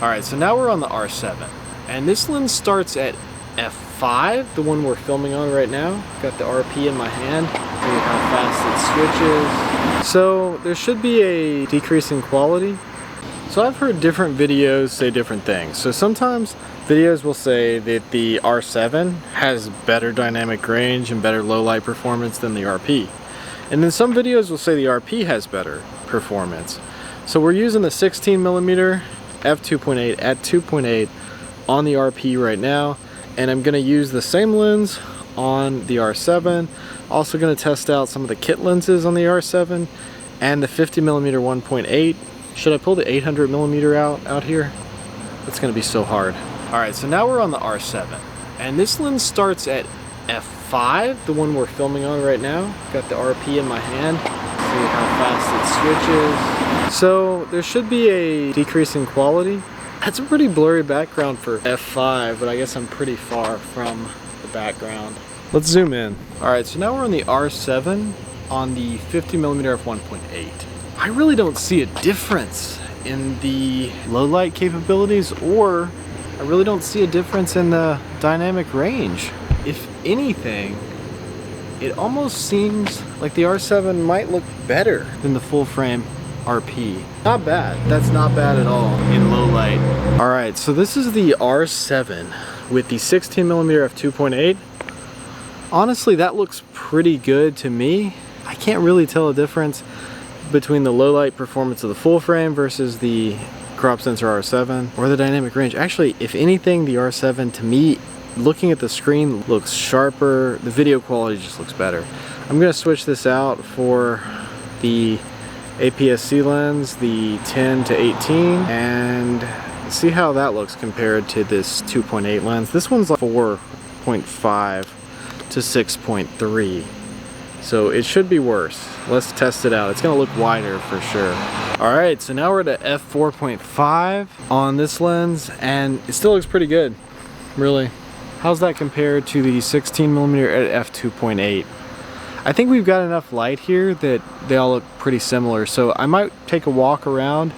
Alright, so now we're on the R7, and this lens starts at f5, the one we're filming on right now. Got the RP in my hand, see how fast it switches. So there should be a decrease in quality. So I've heard different videos say different things. So sometimes videos will say that the R7 has better dynamic range and better low light performance than the RP. And then some videos will say the RP has better performance. So we're using the 16mm f2.8 at 2.8 on the RP right now, and I'm going to use the same lens on the R7. Also going to test out some of the kit lenses on the R7 and the 50mm 1.8. Should I pull the 800mm out here? It's going to be so hard. Alright, so now we're on the R7, and this lens starts at f5, the one we're filming on right now. Got the RP in my hand, see how fast it switches. So there should be a decrease in quality. That's a pretty blurry background for f5, but I guess I'm pretty far from the background. Let's zoom in. Alright, so now we're on the R7 on the 50mm f1.8. I really don't see a difference in the low light capabilities, or I really don't see a difference in the dynamic range. If anything, it almost seems like the R7 might look better than the full frame RP. Not bad. That's not bad at all in low light. Alright, so this is the R7 with the 16mm f2.8. Honestly, that looks pretty good to me. I can't really tell a difference between the low light performance of the full frame versus the crop sensor R7 or the dynamic range. Actually, if anything, the R7 to me, looking at the screen, looks sharper. The video quality just looks better. I'm going to switch this out for the APS-C lens, the 10 to 18, and see how that looks compared to this 2.8 lens. This one's like 4.5 to 6.3, so it should be worse. Let's test it out. It's gonna look wider for sure. All right, so now we're at f4.5 on this lens, and it still looks pretty good, really. How's that compared to the 16mm at f2.8? I think we've got enough light here that they all look pretty similar, so I might take a walk around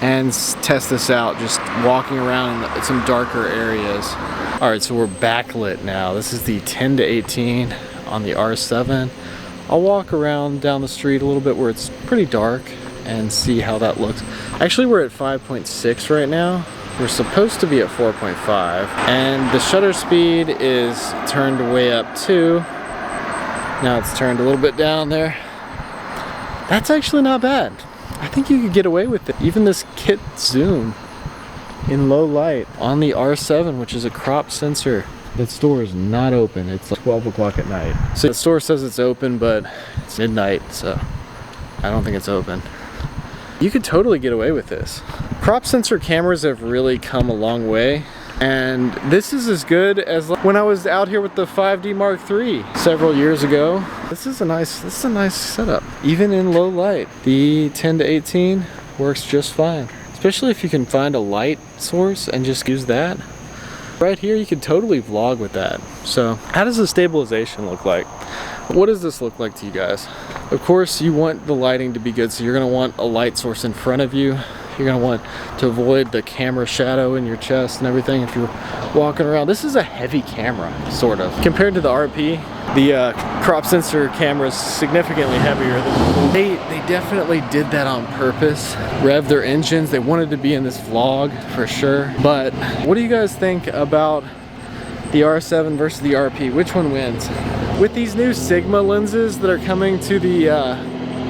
and test this out, just walking around in some darker areas. Alright, so we're backlit now. This is the 10 to 18 on the R7. I'll walk around down the street a little bit where it's pretty dark and see how that looks. Actually, we're at 5.6 right now. We're supposed to be at 4.5, and the shutter speed is turned way up too. Now it's turned a little bit down there. That's actually not bad. I think you could get away with it. Even this kit zoom in low light on the R7, which is a crop sensor. That store is not open. It's like 12 o'clock at night. So the store says it's open, but it's midnight, so I don't think it's open. You could totally get away with this. Crop sensor cameras have really come a long way. And this is as good as when I was out here with the 5D Mark III several years ago. This is a nice setup. Even in low light, the 10 to 18 works just fine. Especially if you can find a light source and just use that. Right here, you could totally vlog with that. So, how does the stabilization look like? What does this look like to you guys? Of course, you want the lighting to be good, so you're gonna want a light source in front of you. You're gonna want to avoid the camera shadow in your chest and everything if you're walking around. This is a heavy camera, sort of. Compared to the RP, the crop sensor camera is significantly heavier. They definitely did that on purpose. Rev their engines. They wanted to be in this vlog for sure. But what do you guys think about the R7 versus the RP? Which one wins? With these new Sigma lenses that are coming to the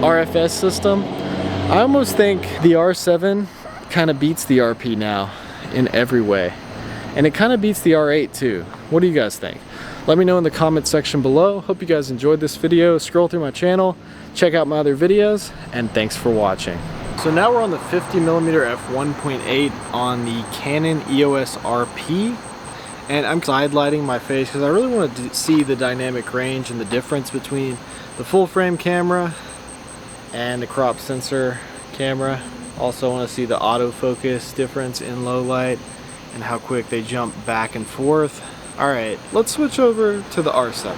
RFS system, I almost think the R7 kind of beats the RP now in every way. And it kind of beats the R8 too. What do you guys think? Let me know in the comment section below. Hope you guys enjoyed this video. Scroll through my channel, check out my other videos, and thanks for watching. So now we're on the 50mm f1.8 on the Canon EOS RP. And I'm side lighting my face because I really want to see the dynamic range and the difference between the full frame camera and the crop sensor camera. Also want to see the autofocus difference in low light and how quick they jump back and forth. Alright, let's switch over to the R7.